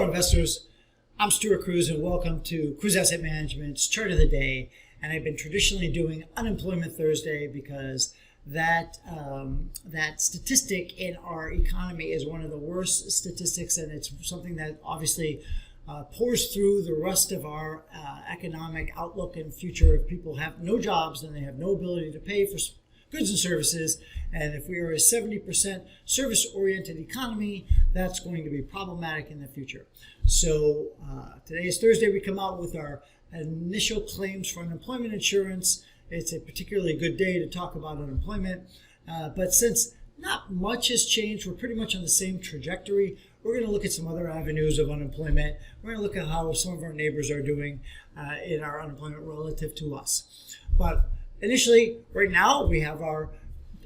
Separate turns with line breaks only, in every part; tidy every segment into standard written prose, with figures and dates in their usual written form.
Hello, investors. I'm Stuart Kruse, and welcome to Kruse Asset Management's Chart of the Day. And I've been traditionally doing Unemployment Thursday because that statistic in our economy is one of the worst statistics, and it's something that obviously pours through the rest of our economic outlook and future. If people have no jobs, then they have no ability to pay for goods and services. And if we are a 70% service-oriented economy, that's going to be problematic in the future. So today is Thursday. We come out with our initial claims for unemployment insurance. It's a particularly good day to talk about unemployment. But since not much has changed, we're pretty much on the same trajectory. We're going to look at some other avenues of unemployment. We're going to look at how some of our neighbors are doing in our unemployment relative to us. But initially, right now, we have our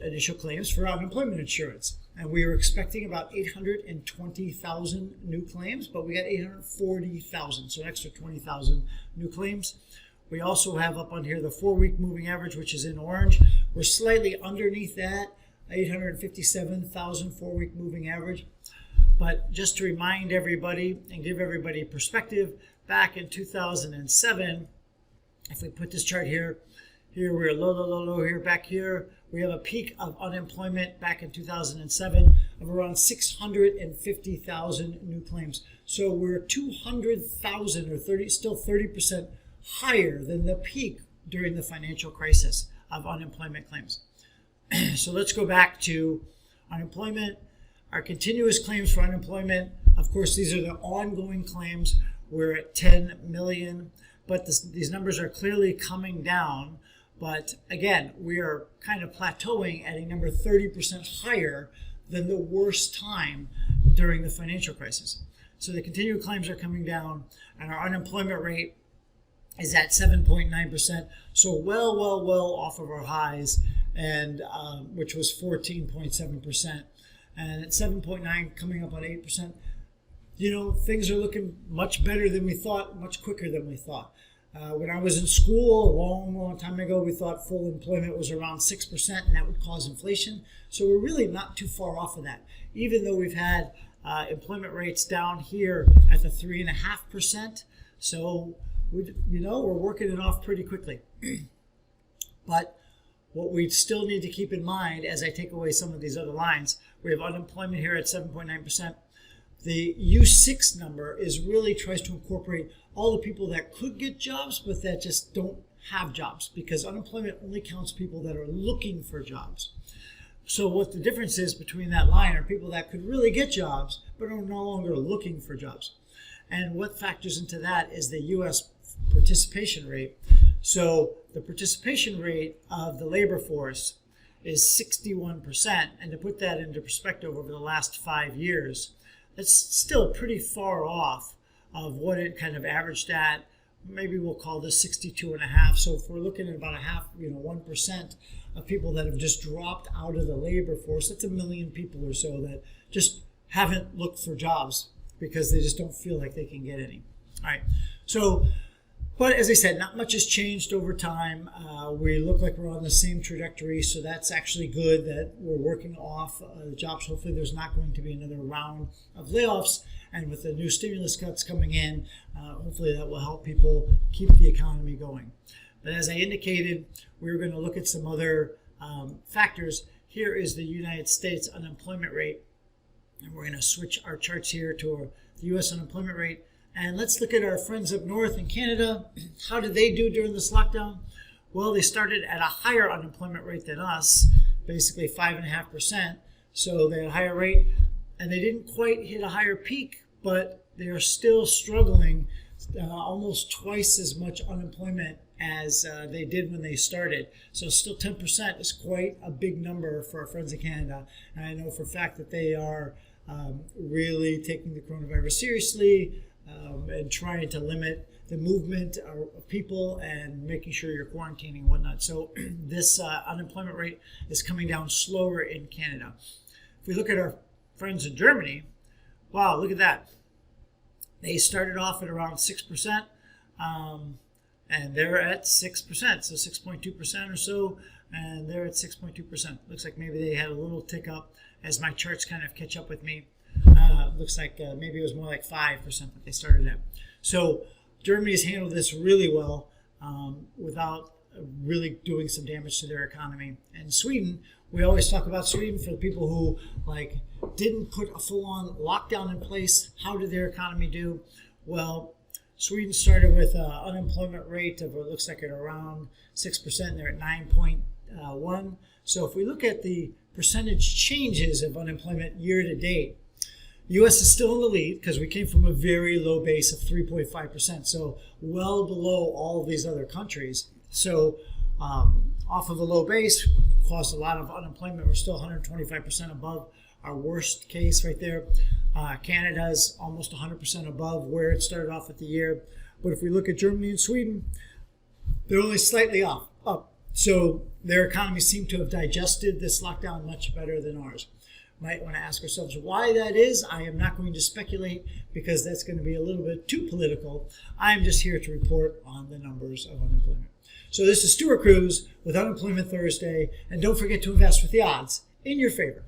initial claims for unemployment insurance. And we were expecting about 820,000 new claims, but we got 840,000, so an extra 20,000 new claims. We also have up on here the 4-week moving average, which is in orange. We're slightly underneath that, 857,000 4-week moving average. But just to remind everybody and give everybody perspective, back in 2007, if we put this chart here we're low here, back here. We have a peak of unemployment back in 2007 of around 650,000 new claims. So we're 200,000 or still 30% higher than the peak during the financial crisis of unemployment claims. So let's go back to unemployment. Our continuous claims for unemployment, of course, these are the ongoing claims. We're at 10 million, but these numbers are clearly coming down. But again, we are kind of plateauing at a number 30% higher than the worst time during the financial crisis. So the continued claims are coming down, and our unemployment rate is at 7.9%. So well off of our highs, and which was 14.7%. And at 7.9, coming up on 8%. You know, things are looking much better than we thought, much quicker than we thought. When I was in school a long time ago, we thought full employment was around 6%, and that would cause inflation. So we're really not too far off of that, even though we've had employment rates down here at the 3.5%. So we're working it off pretty quickly. But what we still need to keep in mind, as I take away some of these other lines, we have unemployment here at 7.9%. The U6 number really tries to incorporate all the people that could get jobs, but that just don't have jobs, because unemployment only counts people that are looking for jobs. So what the difference is between that line are people that could really get jobs, but are no longer looking for jobs. And what factors into that is the U.S. participation rate. So the participation rate of the labor force is 61%. And to put that into perspective over the last 5 years, it's still pretty far off of what it kind of averaged at. Maybe we'll call this 62.5. So if we're looking at about 1% of people that have just dropped out of the labor force, that's 1 million people or so that just haven't looked for jobs because they just don't feel like they can get any. All right. So, but as I said, not much has changed over time. We look like we're on the same trajectory, so that's actually good that we're working off the jobs. Hopefully there's not going to be another round of layoffs, and with the new stimulus cuts coming in, hopefully that will help people keep the economy going. But as I indicated, we're going to look at some other factors. Here is the United States unemployment rate, and we're going to switch our charts here to the U.S. unemployment rate. And let's look at our friends up north in Canada. How did they do during this lockdown? Well, they started at a higher unemployment rate than us, basically 5.5%. So they had a higher rate, and they didn't quite hit a higher peak, but they are still struggling, almost twice as much unemployment as they did when they started. So still 10% is quite a big number for our friends in Canada. And I know for a fact that they are really taking the coronavirus seriously, and trying to limit the movement of people and making sure you're quarantining and whatnot. So this unemployment rate is coming down slower in Canada. If we look at our friends in Germany, wow, look at that. They started off at around 6%, and they're at 6%, so 6.2% or so, and they're at 6.2%. Looks like maybe they had a little tick up as my charts kind of catch up with me. Looks like maybe it was more like 5% that they started at. So Germany has handled this really well without really doing some damage to their economy. And Sweden, we always talk about Sweden for the people who like didn't put a full-on lockdown in place. How did their economy do? Well, Sweden started with an unemployment rate of what looks like at around 6%. And they're at 9.1. So if we look at the percentage changes of unemployment year to date, U.S. is still in the lead because we came from a very low base of 3.5%, so well below all of these other countries. So off of a low base, caused a lot of unemployment. We're still 125% above our worst case right there. Canada is almost 100% above where it started off at the year. But if we look at Germany and Sweden, they're only slightly up. So their economies seem to have digested this lockdown much better than ours. Might want to ask ourselves why that is. I am not going to speculate because that's going to be a little bit too political. I'm just here to report on the numbers of unemployment. So this is Stuart Kruse with Unemployment Thursday. And don't forget to invest with the odds in your favor.